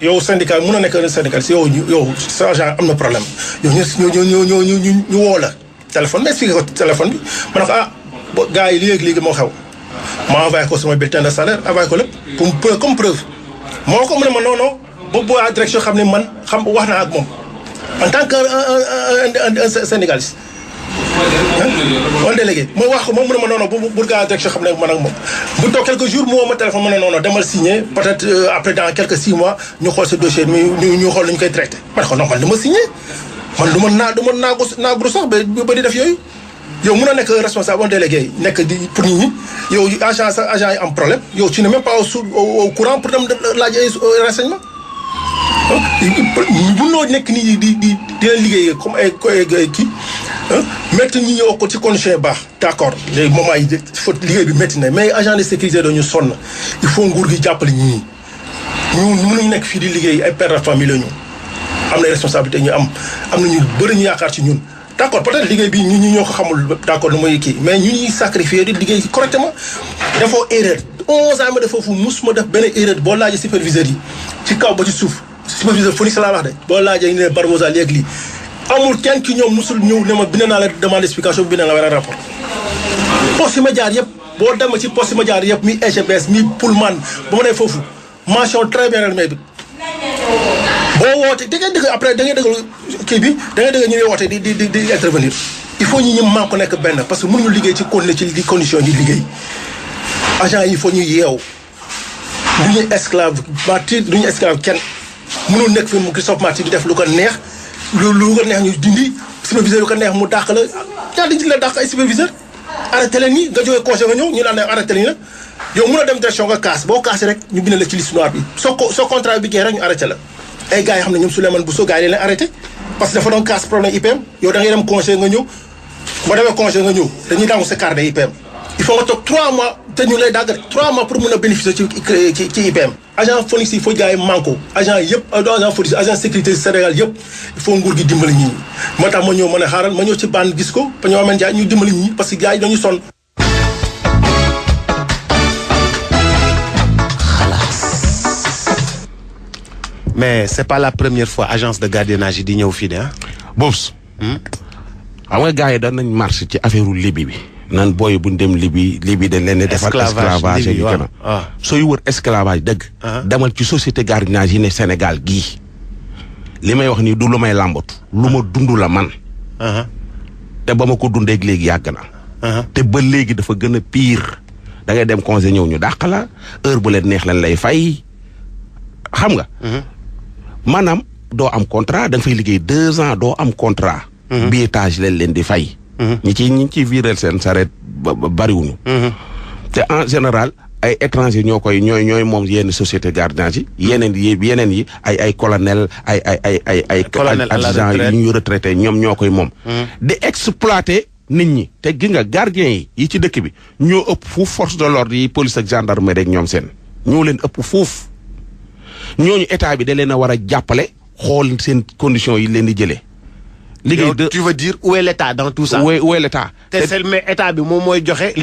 yow syndicat mun na nekk un syndicat si yow sa agent am na problème yow ñu woo la téléphone mais expliqué ko téléphone bi ma ne ko gars yi léegi moo xew ma envoyé ko sama bulletin de salaire envoyé ko lépp pour comme preuve. moo ko mu ne ma non boobu waa direction xam ne man wax naa ak moom en tant que un syndicaliste. un délégué moo wax ko moom mu ne ma non bu gaa direction xam ne man ak moom. bu toog quelques jours mu woo ma téléphone mu ne non demal signer peut-être après dans quelques 6 mois ñu xool sa dossier ñu xool ñu koy traité. ma ne ko non man du ma signer man du ma naagu sax ba di def yooyu. yow mun a nekk responsable un délégué nekk di pour nit ñi yow agent yi am problème yow tu n'es même pas au courant pour dem laaj ay renseignement bunoo nekk nit ñi di leen liggéey comme ay kii mettre ñi ñëw ko ci condition yi baax d'accord léegi moment yi faut liggéey bi métti na mais agent de sécurité dañu sonn il faut nguur gi jàppale ñi ñu mënuñu nekk fii di liggéey ay père de famille la ñu am na responsabilité ñu am na ñu bëri ñu yaakaar ci ñun d'accord peut-être liggéey bi ñu ñoo ko xamul d'accord nu muy kii mais ñu ñuy sacrifier di liggéey correctement dafoo erreur 11 ans ma def foofu musuma def benn erreur boo laajee superviseurs yi ci kaw ba ci suuf superviseur Phoenix laa wax de boo laajee ñu ne Barbosa léegi lii amul kenn ki ñoom musul ñëw ne ma bind naa la demande d'explication bind naa la war a rapport poste yi ma jaar yëpp boo dem ci poste yi ma jaar yëpp mi EGBS mi Pullman ba ma ne foofu mention très bien renommée bi boo woote da ngay dëgg après da ngay dëgg kii bi da ngay dëgg ñu ngi woote di intervenir il faut ñu maa ko nekk benn parce que mënuñu liggéey ci condition yi liggéey agent yi il faut ñu yeew du ñu esclave Marty du ñu esclave kenn mënul nekk fi Christophe Marty di def lu ko neex lu ko neex ñu dindi superviseur lu ko neex mu dàq la ñaata nit la dàq ay superviseur arrêté leen ñi nga jógee congé nga ñëw ñu naan ne arrêté leen la yow mën a dem direction nga kaas boo kaasee rek ñu bind la ci liste noire bi soo contrat bi jeex rek ñu arrêté la ay gars yi xam ne ñoom Souleymane Bousso gars yi leen arrêté parce que dafa doon kaas problème IPM yow da ngay dem congé nga ñëw boo demee congé nga ñëw dañuy dangu sa carte IPM il faut nga toog 3 mois te ñu lay dàgg 3 mois pour mën a bénéficier ci IPM agent Phoenix il faut gars yi manko agent yëpp agent Phoenix agent sécurité Sénégal yëpp il faut nguur gi dimbali ñi moo tax ma ñëw ma ne xaaral ma ñëw ci baan gis ko ba ñoo amee ñu dimbali ñi parce que gars yi dañu sonn. mais c'est pas la première fois agence de gardiennage yi di ñëw fii de ah. Bobs. xam nga gars yi daan nañ marché ci affaire Libye bi. nan booy bu ñu dem Libye dañ leen di defar esclavage yi gën a sooy wër esclavage dëgg. demal ci société gardiennage yi ne Sénégal gii. li may wax nii du lu may làmbatu. lu ma dund la man. te ba ma ko dundee léegi yàgg na. te ba léegi dafa gën a pire. da ngay dem congé ñëw ñu dàq la heure bu leen neex leen lay fay xam nga. maanaam doo am contrat da nga fay liggéey 2 ans doo am contrat. billetage leen di fay. ñi ciy viréel seen sareet bariwuñu. te en général ay étranger ñooy moom yenn société gardiennage yi. yeneen yi ay colonel ay adjudant yi ñu retraité ñoom ñoo koy moom. di exploiter nit ñi te gi nga gardien yi ci dëkk bi ñoo ëpp fuuf force de l'ordre yi police ak gendarmerie rek ñoom seen ñoo leen ëpp fuuf ñooñu état bi da leen a war a jàppale xool seen conditions yi leen di jëlee. liggéey de tu veux dire où est l'état dans tout ça. où est l'état. mais état bi moom mooy joxe.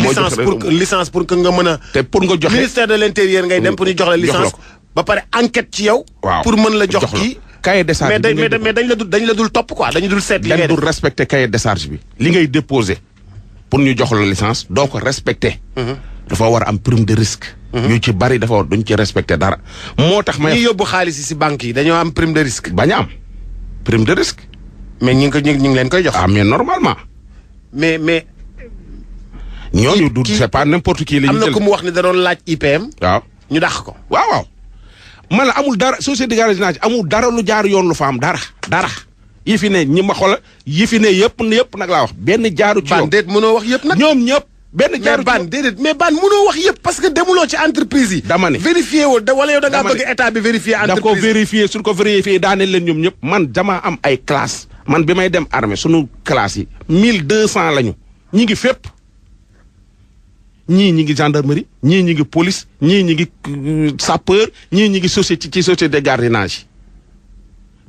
licence pour que nga mën a. te pour nga joxe ministère de l'intérieur ngay dem pour ñu jox la licence. ba pare enquête ci yow. waaw pour mën la jox kii. cahier de charge bi mais dañ la dul topp quoi dañu dul seet. li ngay def dañ dul respecté cahier de charge bi. li ngay déposé pour ñu jox la licence doo ko respecté. dafa war a am prime de risque. ñu ci bari dafa war duñ ci respecté dara. moo tax may ñi yóbbu xaalis yi si banque yi dañoo am prime de risque. bañ a am prime de risque. mais ñu ngi leen koy jox. ah mais normalement. mais. ñooñu du c'est pas n'importe qui. am na ku mu wax ne da doon laaj IPM. waaw ñu dàq ko. waaw. man la amul dara société de gardiennage amul dara lu jaar yoon lu fa am dara. yi fi ne ñi ma xool yi fi ne yëpp nag laa wax benn jaaru ci yoon. ban déet mënoo wax yëpp nag. ñoom ñëpp. benn jaaru mais ban déedéet mais ban mënoo wax yëpp parce que demuloo ci entreprise yi. dama ne vérifié woo wala yow da ngaa bëgg état bi vérifier entreprise. da ko vérifier suñ ko vérifier daaneel leen ñoom ñëpp. man damaa am ay classe man bi may dem armée sunu classe yi 1200 lañu ñi ngi fépp. ñii ñi ngi gendarmerie ñii ñi ngi police ñii ñi ngi sapeur ñii ñi ngi société de gardiennage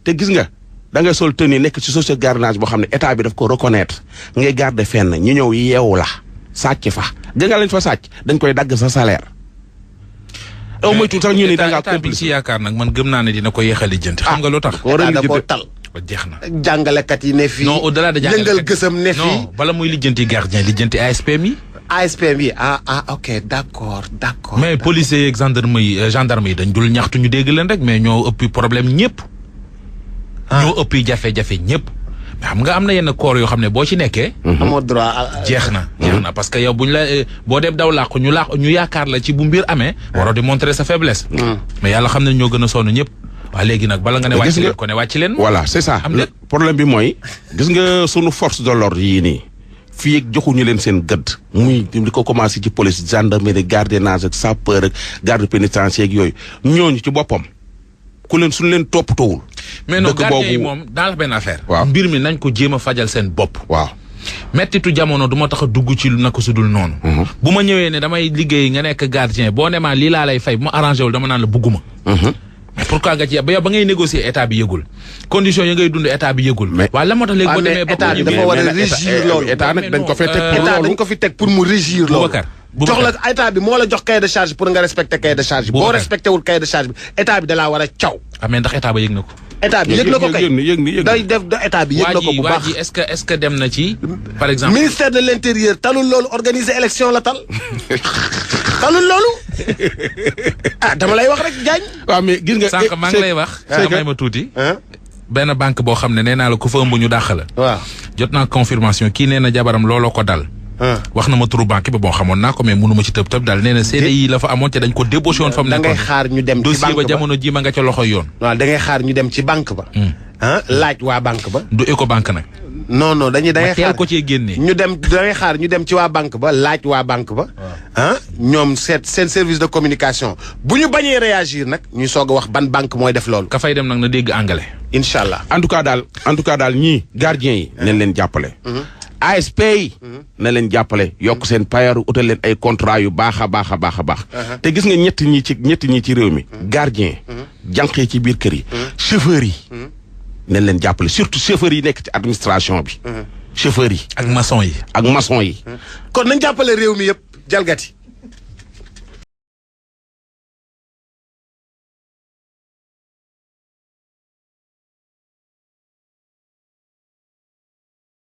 te gis nga da ngay sol tenue nekk ci société de gardiennage boo xam ne état bi daf ko reconnaître ngay garder fenn ñu ñëw yeewu la sàcc fa gën nga lañ fa sàcc dañ koy dagg sa salaire. aw moytu sax ñu ne da ngaa complice ci yaakaar nag man gëm naa ne dina ko yéex a lijjanti. xam nga lu tax. état da koo tal. jeex na jàngalekat yi ne fii. non au-delà de jàngalekat yëngal gësam ne fii. non bala muy lijjanti gardien lijjanti ASPM yi. ASPM yi ok d'accord. mais policiers yeeg gendarme yi dañ dul ñaxtu ñu dégg leen rek mais ñoo ëppi problème ñëpp. ñoo ëppi jafe-jafe ñëpp. mais xam nga am na yenn corps yoo xam ne boo ci nekkee. amoo droit. jeex na parce que yow buñ la boo dem daw làqu ñu yaakaar la ci bu mbir amee. waroo di montrer sa faiblesse. mais yàlla xam ne ñoo gën a sonn ñëpp. waaw léegi nag bala nga ne wàcc leen ko ne wàcc leen. voilà c'est ça problème bi mooy. gis nga sunu force de l'ordre yii nii. fii ak joxuñu leen seen gëdd. muy di ko commencé ci police gendarmerie gardiennage ak sapeur ak garde pénitentiaire ak yooyu ñooñu ci boppam ku leen suñu leen toppatoowul. mais non gardien yi moom daal benn affaire. waaw mbir mi nañ ko jéem a fajal seen bopp. waaw. mettitu jamono du ma tax a dugg ci naka su dul noonu. bu ma ñëwee ne damay liggéey nga nekk gardien boo ne maa lii laa lay fay bu ma arrangé wul dama naan la bugguma. mais pourquoi nga ci ba ngay négocier état bi yëgul condition yi ngay dund état bi yëgul. waaye la moo tax léegi boo demee état bi dafa war a régir loolu. état nag dañ ko fi teg état dañ ko fi teg pour mu régir loolu. Boubacar jox la état bi moo la jox cahier de charge pour nga respecter cahier de charge. boo respecté wul cahier de charge bi état bi da laa war a caw. ah mais ndax état ba yëg na ko. état bi yëg na ko kay day def état bi yëg na ko bu baax. waa ji est-ce que dem na ci par exemple. ministère de l'intérieur talul loolu organiser élection la tal. talul loolu. ah dama lay wax rek Diagne. waaw mais gis nga sànq maa ngi lay wax. may ma tuuti. benn banque boo xam ne nee naa la ku fa ëmb ñu dàq la. waaw jot naa confirmation kii nee na jabaram looloo ko dal. wax na ma turu banque bi bon xamoon naa ko mais mënu ma ci tëb daal nee na CDI la fa amoon te dañ ko débauché woon fa mu nekkoon. da ngay xaar ñu dem ci banque ba dossier ba jamono ji ma nga ca loxoy yoon. waaw da ngay xaar ñu dem ci banque ba. laaj waa banque ba. du Ecobank nag. non da ngay xaar teel ko cee génnee. ñu dem da ngay xaar ñu dem ci waa banque ba laaj waa banque ba. ñoom seen service de communication bu ñu bañee réagir nag ñuy soog a wax ban banque mooy def loolu. ka fay dem nag na dégg anglais. incha allah en tout cas daal ñii gardiens yi. nañ leen jàppale. ASP yi. na leen jàppale yokk seen payaru utal leen ay contrat yu baax a baax a baax a baax. te gis nga ñett ñi ci réew mi. gardien jànq yi ci biir kër yi. chauffeurs yi. nañ leen jàppale surtout chauffeurs yi nekk ci administration bi. chauffeurs yi. ak maçon yi. ak maçon yi. kon nañ jàppale réew mi yëpp jalgati.